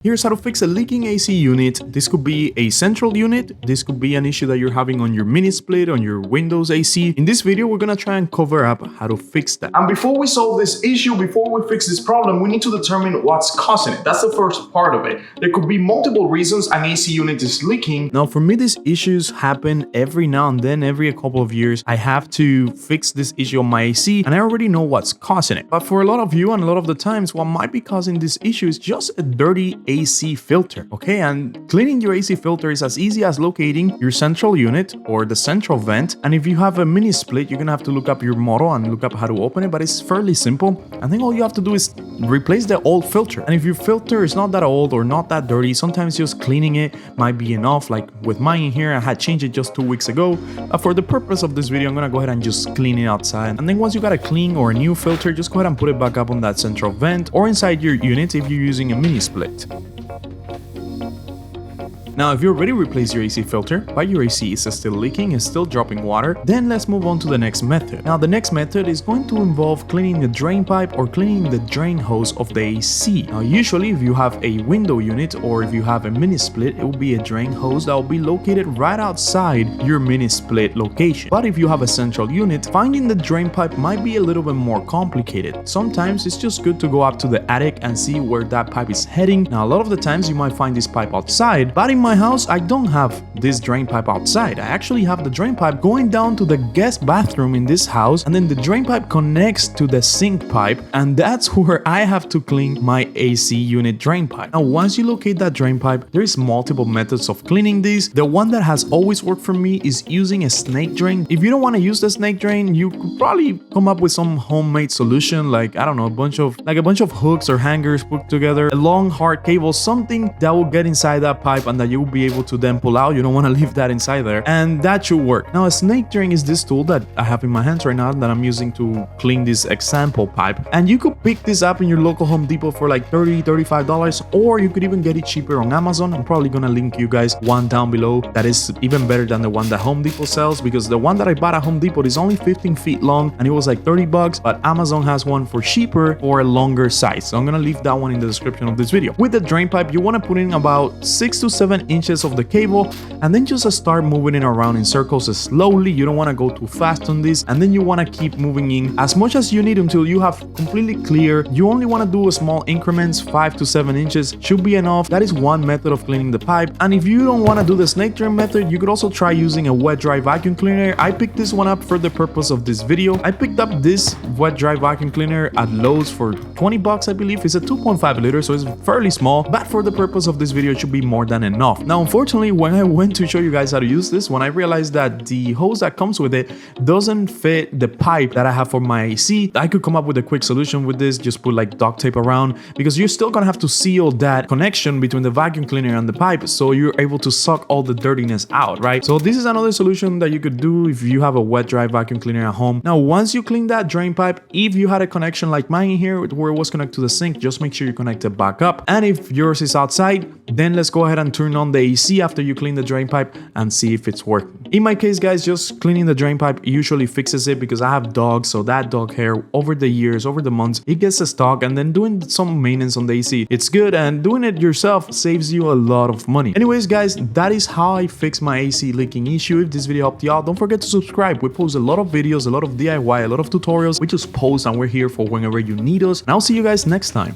Here's how to fix a leaking AC unit. This could be a central unit. This could be an issue that you're having on your Minisplit, on your Windows AC. In this video, we're gonna try and cover up how to fix that. And before we solve this issue, before we fix this problem, we need to determine what's causing it. That's the first part of it. There could be multiple reasons an AC unit is leaking. Now, for me, these issues happen every now and then, every a couple of years. I have to fix this issue on my AC, and I already know what's causing it. But for a lot of you, and a lot of the times, what might be causing this issue is just a dirty AC filter, okay? And cleaning your AC filter is as easy as locating your central unit or the central vent. And if you have a Minisplit, you're gonna have to look up your model and look up how to open it, but it's fairly simple. I think all you have to do is replace the old filter. And if your filter is not that old or not that dirty, sometimes just cleaning it might be enough. Like with mine in here, I had changed it just 2 weeks ago. For the purpose of this video, I'm gonna go ahead and just clean it outside. And then once you got a clean or a new filter, just go ahead and put it back up on that central vent or inside your unit if you're using a Minisplit. Now, if you already replaced your AC filter, but your AC is still leaking, is still dropping water, then let's move on to the next method. Now, the next method is going to involve cleaning the drain pipe or cleaning the drain hose of the AC. Now, usually if you have a window unit or if you have a Minisplit, it will be a drain hose that will be located right outside your Minisplit location. But if you have a central unit, finding the drain pipe might be a little bit more complicated. Sometimes it's just good to go up to the attic and see where that pipe is heading. Now, a lot of the times you might find this pipe outside, but in my house, I don't have this drain pipe outside. I actually have the drain pipe going down to the guest bathroom in this house, and then the drain pipe connects to the sink pipe, and that's where I have to clean my AC unit drain pipe. Now, once you locate that drain pipe, there is multiple methods of cleaning this. The one that has always worked for me is using a snake drain. If you don't want to use the snake drain, you could probably come up with some homemade solution, like, I don't know, a bunch of hooks or hangers put together, a long hard cable, something that will get inside that pipe and that you will be able to then pull out. You don't want to leave that inside there, and that should work. Now, a snake drain is this tool that I have in my hands right now that I'm using to clean this example pipe, and you could pick this up in your local Home Depot for like $30-$35, or you could even get it cheaper on Amazon. I'm probably gonna link you guys one down below that is even better than the one that Home Depot sells, because the one that I bought at Home Depot is only 15 feet long and it was like $30, but Amazon has one for cheaper or a longer size, so I'm gonna leave that one in the description of this video. With the drain pipe, you want to put in about 6 to 7 inches of the cable, and then just start moving it around in circles slowly. You don't want to go too fast on this, and then you want to keep moving in as much as you need until you have completely clear. You only want to do a small increments, 5 to 7 inches should be enough. That is one method of cleaning the pipe. And if you don't want to do the snake drain method, you could also try using a wet dry vacuum cleaner. I picked this one up for the purpose of this video. I picked up this wet dry vacuum cleaner at Lowe's for 20 bucks, I believe. It's a 2.5 liter, so it's fairly small, but for the purpose of this video, it should be more than enough. Now, unfortunately, when I went to show you guys how to use this, when I realized that the hose that comes with it doesn't fit the pipe that I have for my AC, I could come up with a quick solution with this. Just put like duct tape around, because you're still gonna have to seal that connection between the vacuum cleaner and the pipe, so you're able to suck all the dirtiness out, right? So this is another solution that you could do if you have a wet dry vacuum cleaner at home. Now, once you clean that drain pipe, if you had a connection like mine in here where it was connected to the sink, just make sure you connect it back up. And if yours is outside, then let's go ahead and turn on the AC after you clean the drain pipe and see if it's working. In my case, guys, just cleaning the drain pipe usually fixes it, because I have dogs, so that dog hair over the years, over the months, it gets stuck, and then doing some maintenance on the AC, it's good, and doing it yourself saves you a lot of money. Anyways, guys, that is how I fix my AC leaking issue. If this video helped you out, don't forget to subscribe. We post a lot of videos, a lot of DIY, a lot of tutorials. We just post, and we're here for whenever you need us, and I'll see you guys next time.